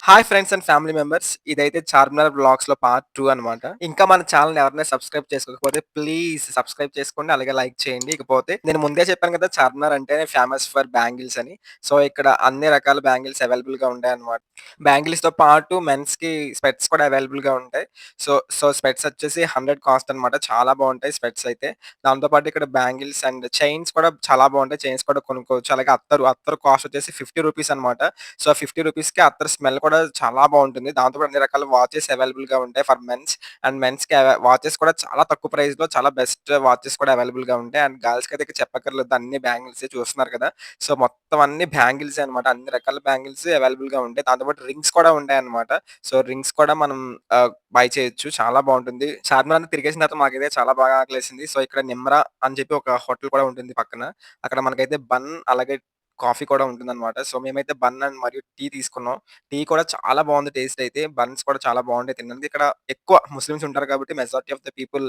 Hi friends and family members. ఇదైతే 'Charminar వ్లాగ్స్‌లో part 2 అనమాట. ఇంకా మన ఛానెల్‌ని ఎవరైనా సబ్స్క్రైబ్ చేసుకోకపోతే ప్లీజ్ సబ్స్క్రైబ్ చేసుకోండి. అలాగే లైక్ చేయండి. ఇకపోతే నేను ముందే చెప్పాను కదా! చార్మినార్ అంటేనే ఫేమస్ ఫర్ బ్యాంగిల్స్ అని. సో, ఇక్కడ అన్ని రకాల బ్యాంగిల్స్ అవైలబుల్‌గా ఉంటాయన్నమాట. బ్యాంగిల్స్‌తో పాటు మెన్స్‌కి స్పెట్స్ కూడా అవైలబుల్‌గా ఉంటాయి. సో, స్పెట్స్ వచ్చేసి 100 కాస్ట్ అనమాట. చాలా బావుంటాయి స్పెట్స్ అయితే. దాంతో పాటు ఇక్కడ బ్యాంగిల్స్ అండ్ చైన్స్ కూడా చాలా బావుంటాయి. చైన్స్ కూడా కొనుక్కోవచ్చు. అలాగే అత్తరు కాస్ట్ వచ్చేసి రూ. 50 అనమాట. సో, 50 రూపీస్‌కి అత్తరు స్మెల్ కూడా చాలా బావుంటుంది. దాంతో పాటు అన్ని రకాల వాచెస్ అవైలబుల్‌గా ఉంటాయి ఫర్ మెన్స్. అండ్ మెన్స్‌కి వాచెస్ కూడా చాలా తక్కువ ప్రైస్‌లో చాలా బెస్ట్ వాచెస్ కూడా అవైలబుల్‌గా ఉంటాయి. అండ్ గర్ల్స్‌కైతే ఇక చెప్పక్కర్లేదు అన్ని బ్యాంగిల్సే చూస్తున్నారు కదా! సో, మొత్తం అన్ని బ్యాంగిల్సే అనమాట. అన్ని రకాల బ్యాంగిల్స్ అవైలబుల్‌గా ఉంటాయి. దాంతో పాటు రింగ్స్ కూడా ఉంటాయన్నమాట. సో, రింగ్స్ కూడా మనం బై చేయొచ్చు. చాలా బావుంటుంది. చార్మినార్ అంతా తిరిగేసిన తర్వాత మాకైతే చాలా బాగా ఆకలేసింది. సో, ఇక్కడ నిమ్రా అని చెప్పి ఒక హోటల్ కూడా ఉంటుంది పక్కన. అక్కడ మనకైతే బన్ అలాగే కాఫీ కూడా ఉంటుందనమాట. సో, మేమైతే బన్ అండ్ మరియు టీ తీసుకున్నాం. టీ కూడా చాలా బావుంది టేస్ట్ అయితే. బన్స్ కూడా చాలా బావుంటాయి తినడానికి. ఇక్కడ ఎక్కువ ముస్లిమ్స్ ఉంటారు కాబట్టి majority of the people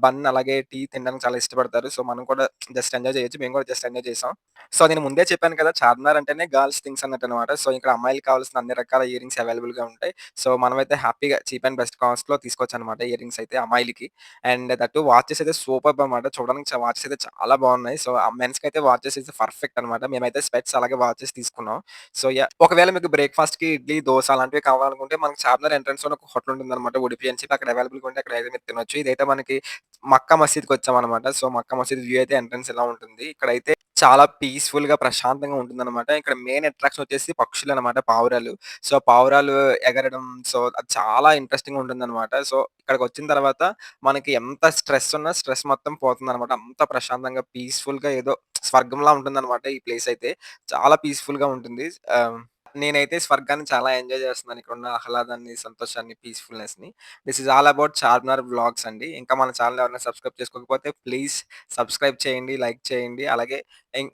bun అలాగే టీ తినడానికి చాలా ఇష్టపడతారు. సో, మనం కూడా జస్ట్ ఎంజాయ్ చేయొచ్చు. మేము కూడా జస్ట్ ఎంజాయ్ చేసాం. సో, నేను ముందే చెప్పాను కదా! చార్మినార్ అంటేనే గర్ల్స్ థింగ్స్ అన్నట్టనమాట. సో, ఇక్కడ అమ్మాయిలకి కావాల్సిన అన్ని రకాల ఇయర్ రింగ్స్ అవైలబుల్‌గా ఉంటాయి. సో, మనమైతే హ్యాపీగా చీప్ అండ్ బెస్ట్ కాస్ట్‌లో తీసుకోవచ్చనమాట ఇయర్ రింగ్స్ అయితే అమ్మాయిలకి. అండ్ దట్ టూ వాచెస్ అయితే సూపర్బ్ అనమాట. చూడడానికి వాచెస్ అయితే చాలా బావున్నాయి. సో, మెన్స్‌కైతే వాచెస్ అయితే పర్ఫెక్ట్ అనమాట. మేమైతే స్పెట్స్ అలాగే వాచెస్ తీసుకున్నాం. సో, ఒకవేళ మీకు బ్రేక్‌ఫాస్ట్‌కి ఇడ్లీ, దోస అలాంటివి కావాలనుకుంటే మనకి చార్మినార్ ఎంట్రన్స్‌లోనే ఒక హోటల్ ఉంటుందనమాట. ఉడిపి అని చెప్పి అక్కడ అవైలబుల్‌గా ఉంటే అక్కడైతే మీరు తినొచ్చు. ఇదైతే మనకి మక్కా మసీద్‌కొచ్చామనమాట. సో, మక్కా మసీద్ వ్యూ అయితే ఎంట్రన్స్ ఇలా ఉంటుంది. ఇక్కడైతే చాలా పీస్‌ఫుల్‌గా ప్రశాంతంగా ఉంటుందనమాట. ఇక్కడ మెయిన్ అట్రాక్షన్ వచ్చేసి పక్షులనమాట పావురాలు. సో, పావురాలు ఎగరడం సో, అది చాలా ఇంట్రెస్టింగ్‌గా ఉంటుందనమాట. సో, ఇక్కడికొచ్చిన తర్వాత మనకి ఎంత స్ట్రెస్ ఉన్నా స్ట్రెస్ మొత్తం పోతుందనమాట. అంత ప్రశాంతంగా పీస్‌ఫుల్‌గా ఏదో స్వర్గంలా ఉంటుందనమాట ఈ ప్లేస్ అయితే. చాలా పీస్‌ఫుల్‌గా ఉంటుంది. ఆహ్, నేనైతే స్వర్గాన్ని చాలా ఎంజాయ్ చేస్తున్నాను. ఇక్కడున్న ఆహ్లాదాన్ని, సంతోషాన్ని, పీస్‌ఫుల్‌నెస్‌ని. This is all about Charminar vlogs అండి. ఇంకా మన ఛానెల్ ఎవరైనా సబ్స్క్రైబ్ చేసుకోకపోతే ప్లీజ్ సబ్స్క్రైబ్ చేయండి, లైక్ చేయండి. అలాగే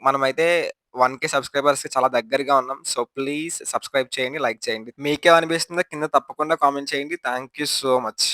మనమైతే 1,000 సబ్స్క్రైబర్స్‌కి చాలా దగ్గరగా ఉన్నాం. సో, ప్లీజ్ సబ్స్క్రైబ్ చేయండి, లైక్ చేయండి. మీకేమనిపిస్తుందో కింద తప్పకుండా కామెంట్ చేయండి. Thank you so much.